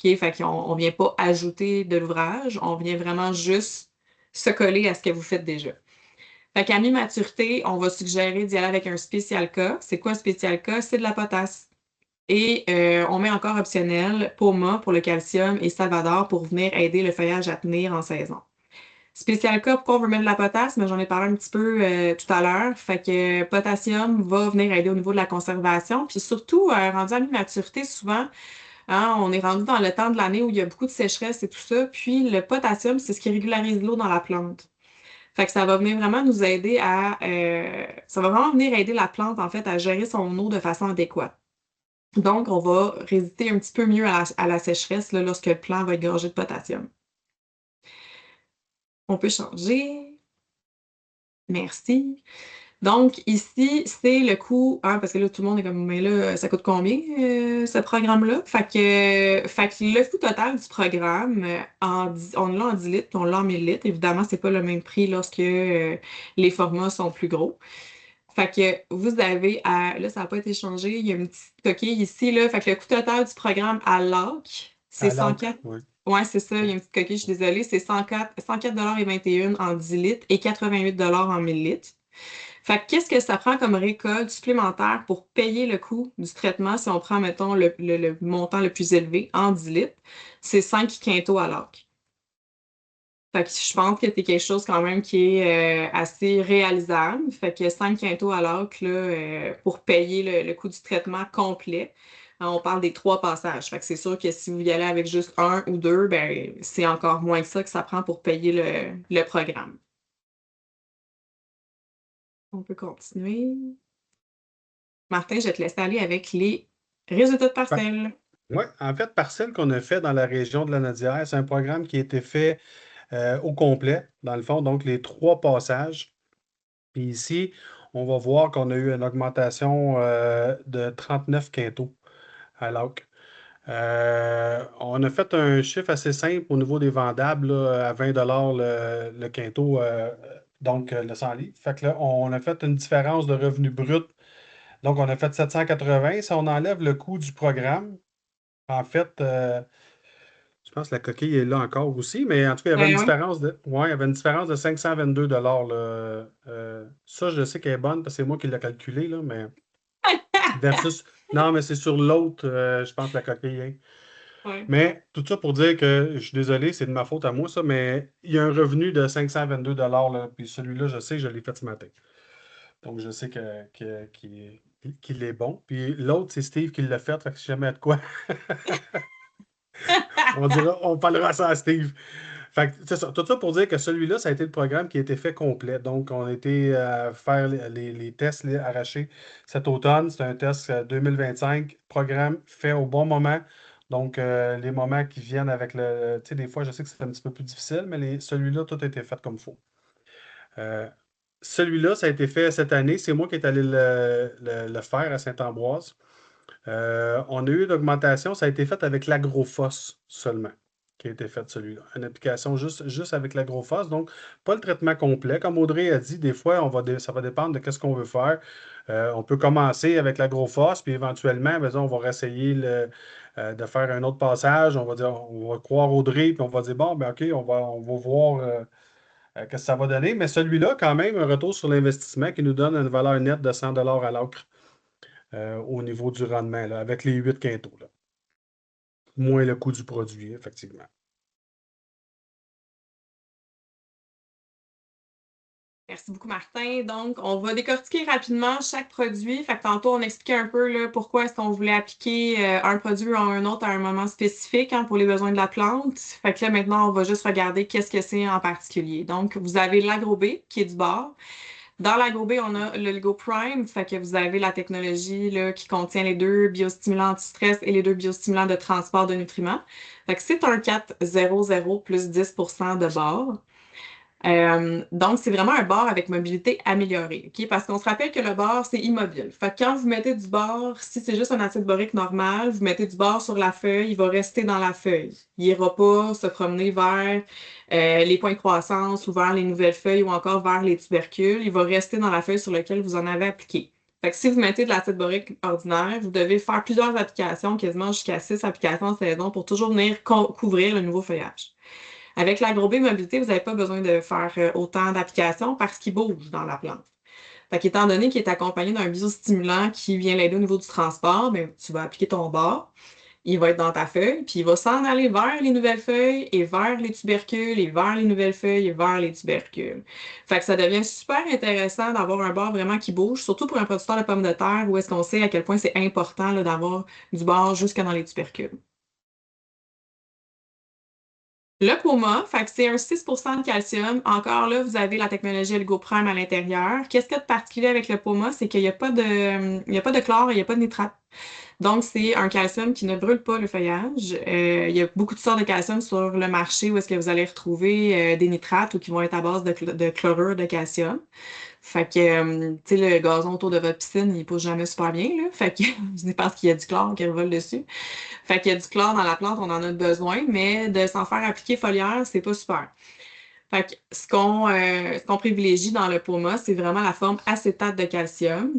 OK? Fait qu'on vient pas ajouter de l'ouvrage, on vient vraiment juste se coller à ce que vous faites déjà. Fait qu'à mi-maturité, on va suggérer d'y aller avec un spécial K. C'est quoi un spécial K? C'est de la potasse. Et on met encore optionnel Poma pour le calcium et Salvador pour venir aider le feuillage à tenir en saison. Spécial K, pourquoi on veut mettre de la potasse? Mais j'en ai parlé un petit peu tout à l'heure. Fait que potassium va venir aider au niveau de la conservation. Puis surtout, rendu à mi-maturité, souvent, hein, on est rendu dans le temps de l'année où il y a beaucoup de sécheresse et tout ça. Puis le potassium, c'est ce qui régularise l'eau dans la plante. Fait que ça va venir vraiment nous aider ça va vraiment venir aider la plante, en fait, à gérer son eau de façon adéquate. Donc, on va résister un petit peu mieux à la sécheresse là, lorsque le plant va être gorgé de potassium. On peut changer. Merci. Donc, ici, c'est le coût, hein, parce que là, tout le monde est comme, mais là, ça coûte combien, ce programme-là? Fait que le coût total du programme, on l'a en 10 litres, puis on l'a en 1000 litres. Évidemment, c'est pas le même prix lorsque les formats sont plus gros. Fait que vous avez là, ça n'a pas été changé. Il y a une petite coquille ici, là. Fait que le coût total du programme à l'AC, c'est À l'encre, 104. oui. Ouais, c'est ça. Il y a une petite coquille, je suis désolée. C'est 104,21 en 10 litres et 88 en 1000 litres. Fait que qu'est-ce que ça prend comme récolte supplémentaire pour payer le coût du traitement si on prend, mettons, le montant le plus élevé en 10 litres? C'est 5 quintaux à l'AC. Fait que je pense que c'est quelque chose quand même qui est assez réalisable. Fait que 5 quintaux à l'AC là, pour payer le coût du traitement complet. On parle des 3 passages. Fait que c'est sûr que si vous y allez avec juste un ou deux, ben c'est encore moins que ça prend pour payer le programme. On peut continuer. Martin, je vais te laisser aller avec les résultats de parcelles. Oui, en fait, Parcelle qu'on a fait dans la région de la Nodière, c'est un programme qui a été fait au complet, dans le fond, donc les 3 passages. Puis ici, on va voir qu'on a eu une augmentation de 39 quintaux à l'AC. On a fait un chiffre assez simple au niveau des vendables là, à 20 le quintot, donc le 100 livres. Fait que là, on a fait une différence de revenu brut. Donc, on a fait 780. Si on enlève le coût du programme, en fait, je pense que la coquille est là encore aussi, mais en tout cas, il y avait une Oui. différence ouais, il y avait une différence de 522 là. Ça, je sais qu'elle est bonne parce que c'est moi qui l'ai calculé, là, mais versus. Non, mais c'est sur l'autre, je pense, la coquille. Hein. Ouais. Mais tout ça pour dire que je suis désolé, c'est de ma faute à moi, ça, mais il y a un revenu de 522 là, puis celui-là, je sais, je l'ai fait ce matin. Donc, je sais qu'il est bon. Puis l'autre, c'est Steve qui l'a fait, fait que si jamais de quoi, on parlera ça à Steve. Fait que, c'est ça. Tout ça pour dire que celui-là, ça a été le programme qui a été fait complet. Donc, on a été faire les tests arrachés cet automne. C'est un test 2025, programme fait au bon moment. Donc, les moments qui viennent avec le. Tu sais, des fois, je sais que c'est un petit peu plus difficile, mais celui-là, tout a été fait comme il faut. Celui-là, ça a été fait cette année. C'est moi qui est allé le faire à Saint-Ambroise. On a eu une augmentation. Ça a été fait avec l'agrofosse seulement, qui a été fait celui-là. Une application juste avec l'agrofosse. Donc, pas le traitement complet. Comme Audrey a dit, des fois, ça va dépendre de ce qu'on veut faire. On peut commencer avec l'agrofosse, puis éventuellement, on va réessayer de faire un autre passage. On va croire Audrey, puis on va dire, bon, ben OK, on va voir qu'est-ce que ça va donner. Mais celui-là, quand même, un retour sur l'investissement qui nous donne une valeur nette de 100 à l'acre au niveau du rendement, là, avec les 8 quintaux. Là. Moins le coût du produit, effectivement. Merci beaucoup, Martin. Donc, on va décortiquer rapidement chaque produit. Fait que tantôt, on expliquait un peu là, pourquoi est-ce qu'on voulait appliquer un produit ou un autre à un moment spécifique pour les besoins de la plante. Fait que là, maintenant, on va juste regarder qu'est-ce que c'est en particulier. Donc, vous avez l'AgroB, qui est du bord. Dans l'AgroB, on a le Lego Prime, fait que vous avez la technologie là, qui contient les 2 biostimulants anti-stress et les 2 biostimulants de transport de nutriments. Fait que c'est un 400 plus 10% de bord. Donc, c'est vraiment un bar avec mobilité améliorée, OK? Parce qu'on se rappelle que le bar, c'est immobile. Fait que quand vous mettez du bar, si c'est juste un acide borique normal, vous mettez du bar sur la feuille, il va rester dans la feuille. Il n'ira pas se promener vers les points de croissance ou vers les nouvelles feuilles ou encore vers les tubercules. Il va rester dans la feuille sur laquelle vous en avez appliqué. Fait que si vous mettez de l'acide borique ordinaire, vous devez faire plusieurs applications, quasiment jusqu'à 6 applications en saison pour toujours venir couvrir le nouveau feuillage. Avec l'AgroB Mobilité, vous n'avez pas besoin de faire autant d'applications parce qu'il bouge dans la plante. Fait qu'étant donné qu'il est accompagné d'un biostimulant qui vient l'aider au niveau du transport, ben, tu vas appliquer ton bord, il va être dans ta feuille, puis il va s'en aller vers les nouvelles feuilles et vers les tubercules et vers les nouvelles feuilles et vers les tubercules. Fait que ça devient super intéressant d'avoir un bord vraiment qui bouge, surtout pour un producteur de pommes de terre où est-ce qu'on sait à quel point c'est important d'avoir du bord jusque dans les tubercules. Le POMA, fait que c'est un 6% de calcium. Encore là, vous avez la technologie Oligoprime à l'intérieur. Qu'est-ce qu'il y a de particulier avec le POMA? C'est qu'il n'y a pas de chlore et il n'y a pas de nitrate. Donc, c'est un calcium qui ne brûle pas le feuillage. Il y a beaucoup de sortes de calcium sur le marché où est-ce que vous allez retrouver des nitrates ou qui vont être à base de chlorure de calcium. Fait que, tu sais, le gazon autour de votre piscine, il pousse jamais super bien, là. Fait que c'est parce qu'il y a du chlore qui revole dessus. Fait qu'il y a du chlore dans la plante, on en a besoin, mais de s'en faire appliquer foliaire, c'est pas super. Fait que ce qu'on privilégie dans le POMA, c'est vraiment la forme acétate de calcium.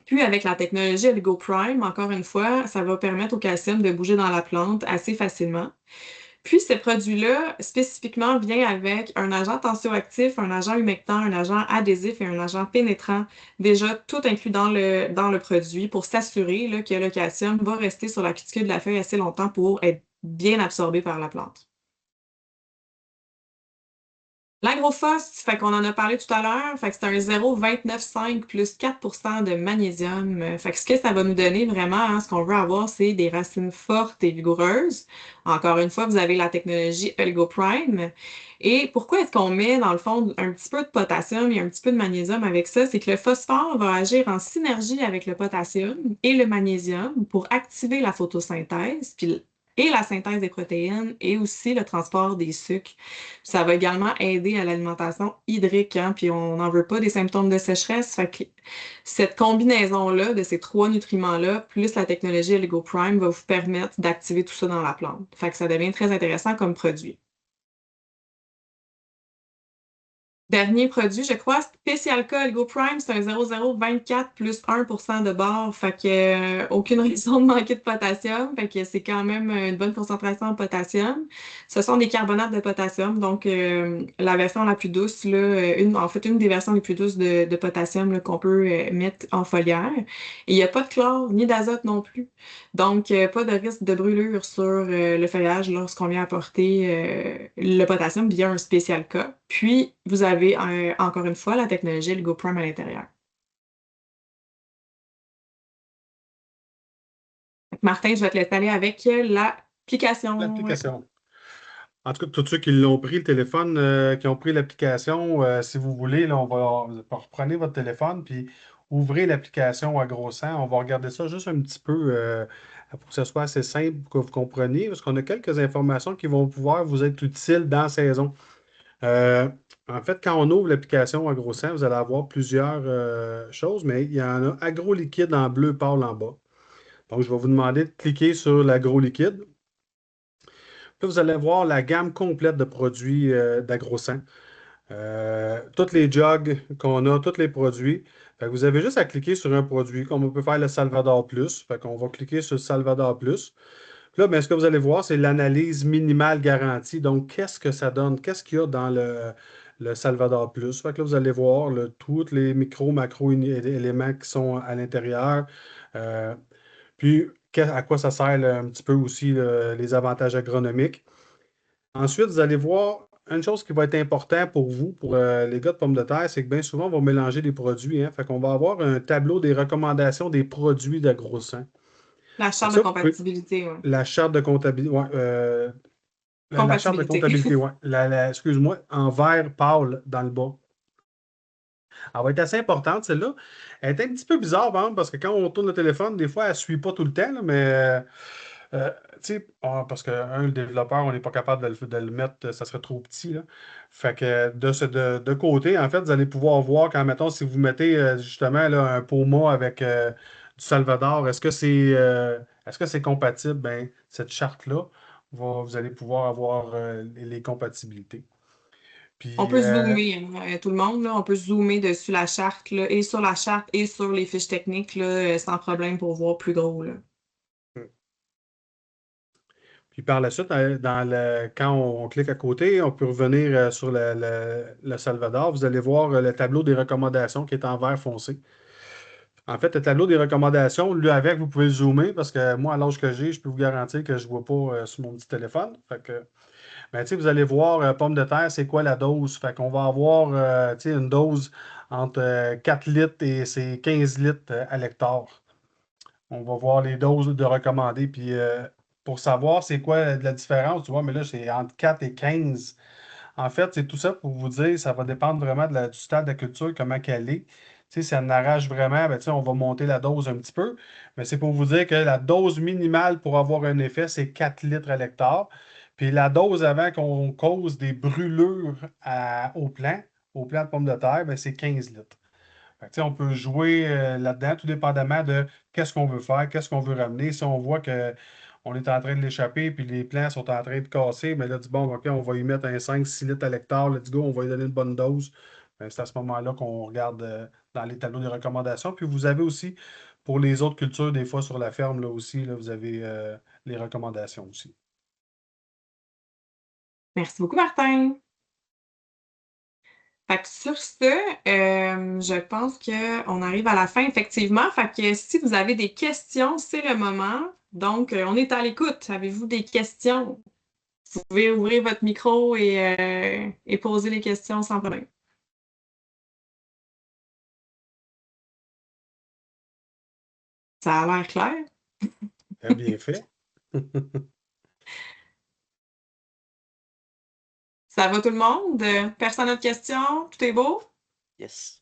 Puis avec la technologie OligoPrime, encore une fois, ça va permettre au calcium de bouger dans la plante assez facilement. Puis ce produit-là, spécifiquement, vient avec un agent tensioactif, un agent humectant, un agent adhésif et un agent pénétrant, déjà tout inclus dans le produit pour s'assurer là, que le calcium va rester sur la cuticule de la feuille assez longtemps pour être bien absorbé par la plante. L'agrophos, fait qu'on en a parlé tout à l'heure, fait que c'est un 0,29,5 plus 4% de magnésium. Fait que ce que ça va nous donner vraiment, ce qu'on veut avoir, c'est des racines fortes et vigoureuses. Encore une fois, vous avez la technologie OligoPrime. Et pourquoi est-ce qu'on met, dans le fond, un petit peu de potassium et un petit peu de magnésium avec ça? C'est que le phosphore va agir en synergie avec le potassium et le magnésium pour activer la photosynthèse, et la synthèse des protéines et aussi le transport des sucres. Ça va également aider à l'alimentation hydrique, puis on n'en veut pas des symptômes de sécheresse. Fait que cette combinaison-là de ces 3 nutriments-là, plus la technologie OligoPrime, va vous permettre d'activer tout ça dans la plante. Fait que ça devient très intéressant comme produit. Dernier produit, je crois, Special K OligoPrime, c'est un 0,024 plus 1% de bord. Fait que aucune raison de manquer de potassium. Fait que c'est quand même une bonne concentration en potassium. Ce sont des carbonates de potassium. Donc, la version la plus douce, là, une des versions les plus douces de potassium là, qu'on peut mettre en foliaire. Et il n'y a pas de chlore ni d'azote non plus. Donc, pas de risque de brûlure sur le feuillage lorsqu'on vient apporter le potassium via un Special K. Puis, vous avez encore une fois la technologie OligoPrime à l'intérieur. Martin, je vais te laisser aller avec l'application. L'application. En tout cas, tous ceux qui l'ont pris, le téléphone, qui ont pris l'application, si vous voulez, là, reprenez votre téléphone puis ouvrez l'application à gros sang. On va regarder ça juste un petit peu pour que ce soit assez simple pour que vous compreniez, parce qu'on a quelques informations qui vont pouvoir vous être utiles dans la saison. En fait, quand on ouvre l'application à gros sang, vous allez avoir plusieurs choses, mais il y en a agro liquide en bleu pâle en bas. Donc, je vais vous demander de cliquer sur l'agro liquide. Puis, vous allez voir la gamme complète de produits d'AgroSang. Toutes les jugs qu'on a, tous les produits. Fait que vous avez juste à cliquer sur un produit, comme on peut faire le Salvador Plus. Fait qu'on va cliquer sur le Salvador Plus. Puis là, bien, ce que vous allez voir, c'est l'analyse minimale garantie. Donc, qu'est-ce que ça donne? Qu'est-ce qu'il y a dans le Salvador Plus. Fait que là, vous allez voir tous les micro, macro éléments qui sont à l'intérieur. Puis, à quoi ça sert un petit peu aussi les avantages agronomiques. Ensuite, vous allez voir une chose qui va être importante pour vous, pour les gars de pommes de terre, c'est que bien souvent, on va mélanger des produits. Hein. Fait qu'on va avoir un tableau des recommandations des produits d'AgroSan. La Fait charte que de ça, vous pouvez- compatibilité, ouais. la charte de comptabilité, ouais, la charte de Compatibilité. comptabilité, ouais. Excuse-moi, en vert pâle dans le bas. Elle va être assez importante, celle-là. Elle est un petit peu bizarre, par exemple, parce que quand on tourne le téléphone, des fois, elle ne suit pas tout le temps, là, mais tu sais, parce que, le développeur, on n'est pas capable de le mettre, ça serait trop petit, là. Fait que de côté, en fait, vous allez pouvoir voir quand, mettons, si vous mettez justement là, un Poma avec du Salvador, est-ce que c'est compatible? Ben, cette charte-là, vous allez pouvoir avoir les compatibilités. On Puis, peut zoomer, hein, tout le monde, là, on peut zoomer dessus la charte, là, et sur la charte et sur les fiches techniques, là, sans problème pour voir plus gros, là. Puis par la suite, quand on clique à côté, on peut revenir sur le Salvador. Vous allez voir le tableau des recommandations qui est en vert foncé. En fait, le tableau des recommandations, lui avec, vous pouvez le zoomer parce que moi, à l'âge que j'ai, je peux vous garantir que je ne vois pas sur mon petit téléphone. Fait que, ben, tu sais, vous allez voir pomme de terre, c'est quoi la dose? Fait qu'on va avoir tu sais, une dose entre 4 litres et c'est 15 litres à l'hectare. On va voir les doses de recommandées. Puis pour savoir c'est quoi la différence, tu vois, mais là, c'est entre 4 et 15. En fait, c'est tout ça pour vous dire, ça va dépendre vraiment du stade de la culture, comment qu'elle est. Tu sais, si elle arrache vraiment, ben, tu sais, on va monter la dose un petit peu. Mais c'est pour vous dire que la dose minimale pour avoir un effet, c'est 4 litres à l'hectare. Puis la dose avant qu'on cause des brûlures au plant de pommes de terre, ben, c'est 15 litres. Fait que, tu sais, on peut jouer là-dedans, tout dépendamment de qu'est-ce qu'on veut faire, qu'est-ce qu'on veut ramener. Si on voit qu'on est en train de l'échapper puis les plants sont en train de casser, mais là, du bon, OK, on va y mettre un 5-6 litres à l'hectare, let's go, on va lui donner une bonne dose. Ben, c'est à ce moment-là qu'on regarde dans les tableaux des recommandations. Puis vous avez aussi, pour les autres cultures, des fois sur la ferme, là aussi, là, vous avez les recommandations aussi. Merci beaucoup, Martin. Fait que sur ce, je pense qu'on arrive à la fin, effectivement. Fait que si vous avez des questions, c'est le moment. Donc, on est à l'écoute. Avez-vous des questions? Vous pouvez ouvrir votre micro et poser les questions sans problème. Ça a l'air clair. Très bien fait. Ça va tout le monde? Personne n'a de questions? Tout est beau? Yes.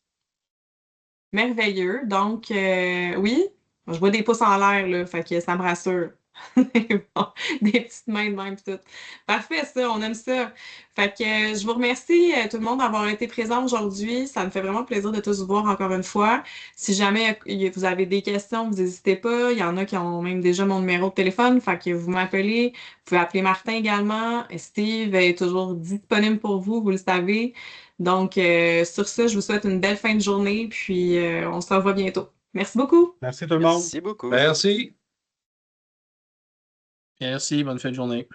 Merveilleux. Donc, oui, je vois des pouces en l'air, là, fait que ça me rassure. Bon, des petites mains de même pis tout. Parfait, ça, on aime ça. Fait que je vous remercie tout le monde d'avoir été présent aujourd'hui. Ça me fait vraiment plaisir de tous vous voir encore une fois. Si jamais vous avez des questions, vous n'hésitez pas. Il y en a qui ont même déjà mon numéro de téléphone, fait que vous m'appelez. Vous pouvez appeler Martin également. Steve est toujours disponible pour vous, vous le savez. Donc, sur ce, je vous souhaite une belle fin de journée, puis on se revoit bientôt. Merci beaucoup. Merci tout le monde. Merci beaucoup. Merci. Merci, bonne fin de journée.